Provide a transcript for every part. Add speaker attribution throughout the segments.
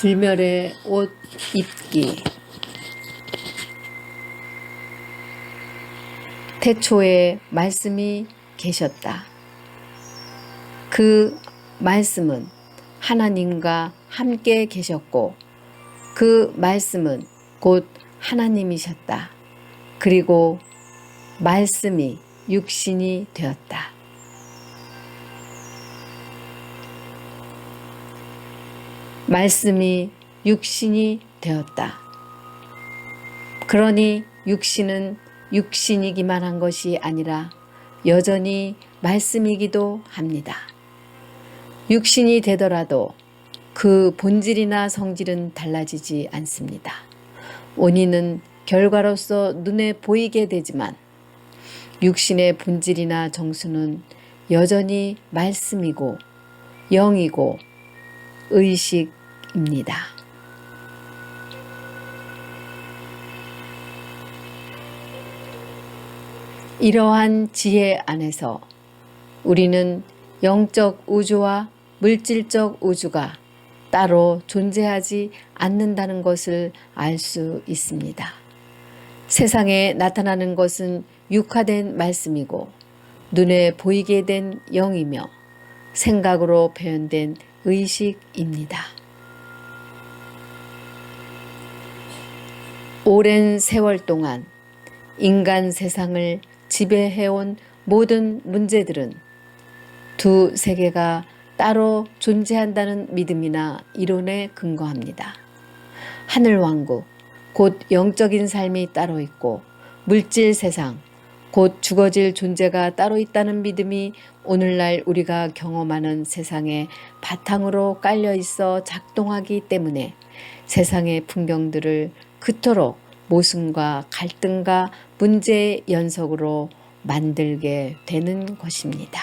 Speaker 1: 불멸의 옷 입기. 태초에 말씀이 계셨다. 그 말씀은 하나님과 함께 계셨고 그 말씀은 곧 하나님이셨다. 그리고 말씀이 육신이 되었다. 말씀이 육신이 되었다. 그러니 육신은 육신이기만 한 것이 아니라 여전히 말씀이기도 합니다. 육신이 되더라도 그 본질이나 성질은 달라지지 않습니다. 원인은 결과로서 눈에 보이게 되지만 육신의 본질이나 정수는 여전히 말씀이고 영이고 의식입니다. 이러한 지혜 안에서 우리는 영적 우주와 물질적 우주가 따로 존재하지 않는다는 것을 알 수 있습니다. 세상에 나타나는 것은 육화된 말씀이고 눈에 보이게 된 영이며 생각으로 표현된 의식입니다. 오랜 세월 동안 인간 세상을 지배해온 모든 문제들은 두 세계가 따로 존재한다는 믿음이나 이론에 근거합니다. 하늘왕국, 곧 영적인 삶이 따로 있고 물질 세상, 곧 죽어질 존재가 따로 있다는 믿음이 오늘날 우리가 경험하는 세상에 바탕으로 깔려 있어 작동하기 때문에 세상의 풍경들을 그토록 모순과 갈등과 문제의 연속으로 만들게 되는 것입니다.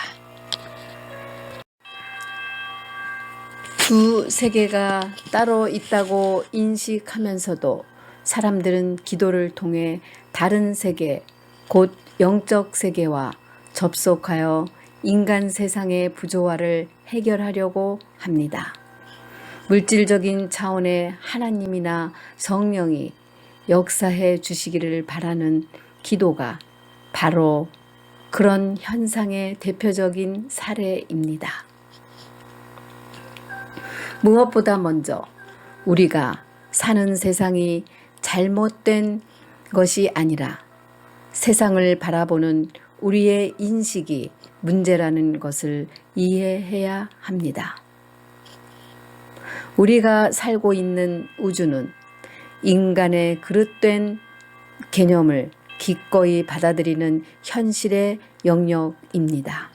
Speaker 1: 두 세계가 따로 있다고 인식하면서도 사람들은 기도를 통해 다른 세계, 곧 영적 세계와 접속하여 인간 세상의 부조화를 해결하려고 합니다. 물질적인 차원의 하나님이나 성령이 역사해 주시기를 바라는 기도가 바로 그런 현상의 대표적인 사례입니다. 무엇보다 먼저 우리가 사는 세상이 잘못된 것이 아니라 세상을 바라보는 우리의 인식이 문제라는 것을 이해해야 합니다. 우리가 살고 있는 우주는 인간의 그릇된 개념을 기꺼이 받아들이는 현실의 영역입니다.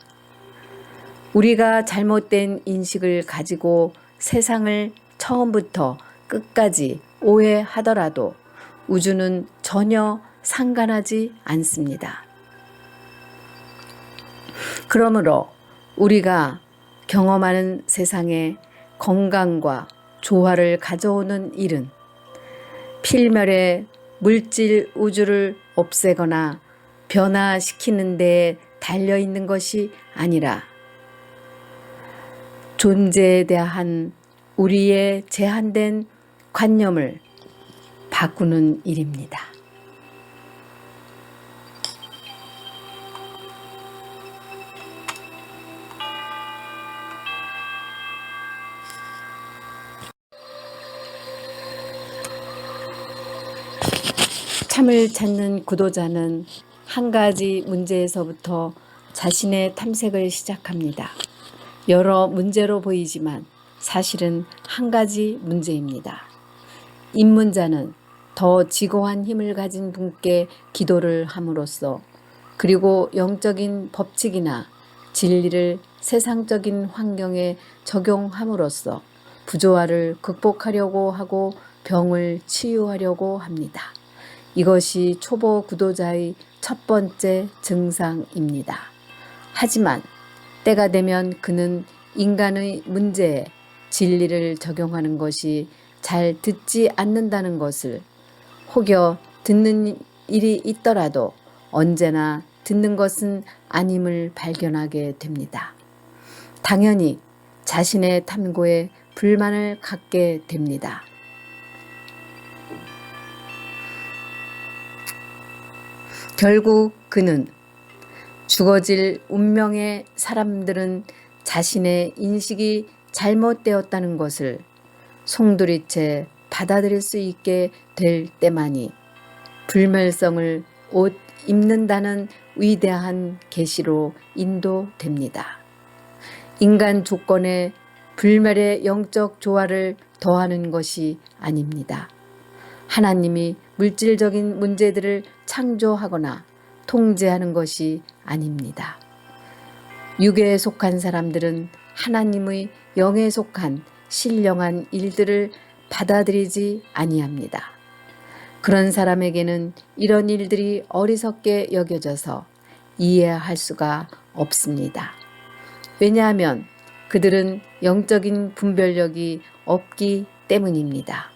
Speaker 1: 우리가 잘못된 인식을 가지고 세상을 처음부터 끝까지 오해하더라도 우주는 전혀 상관하지 않습니다. 그러므로 우리가 경험하는 세상에 건강과 조화를 가져오는 일은 필멸의 물질 우주를 없애거나 변화시키는 데에 달려있는 것이 아니라 존재에 대한 우리의 제한된 관념을 바꾸는 일입니다. 참을 찾는 구도자는 한 가지 문제에서부터 자신의 탐색을 시작합니다. 여러 문제로 보이지만 사실은 한 가지 문제입니다. 입문자는 더 지고한 힘을 가진 분께 기도를 함으로써 그리고 영적인 법칙이나 진리를 세상적인 환경에 적용함으로써 부조화를 극복하려고 하고 병을 치유하려고 합니다. 이것이 초보 구도자의 첫 번째 증상입니다. 하지만 때가 되면 그는 인간의 문제에 진리를 적용하는 것이 잘 듣지 않는다는 것을, 혹여 듣는 일이 있더라도 언제나 듣는 것은 아님을 발견하게 됩니다. 당연히 자신의 탐구에 불만을 갖게 됩니다. 결국 그는 죽어질 운명의 사람들은 자신의 인식이 잘못되었다는 것을 송두리째 받아들일 수 있게 될 때만이 불멸성을 옷 입는다는 위대한 계시로 인도됩니다. 인간 조건에 불멸의 영적 조화를 더하는 것이 아닙니다. 하나님이 물질적인 문제들을 창조하거나 통제하는 것이 아닙니다. 육에 속한 사람들은 하나님의 영에 속한 신령한 일들을 받아들이지 아니합니다. 그런 사람에게는 이런 일들이 어리석게 여겨져서 이해할 수가 없습니다. 왜냐하면 그들은 영적인 분별력이 없기 때문입니다.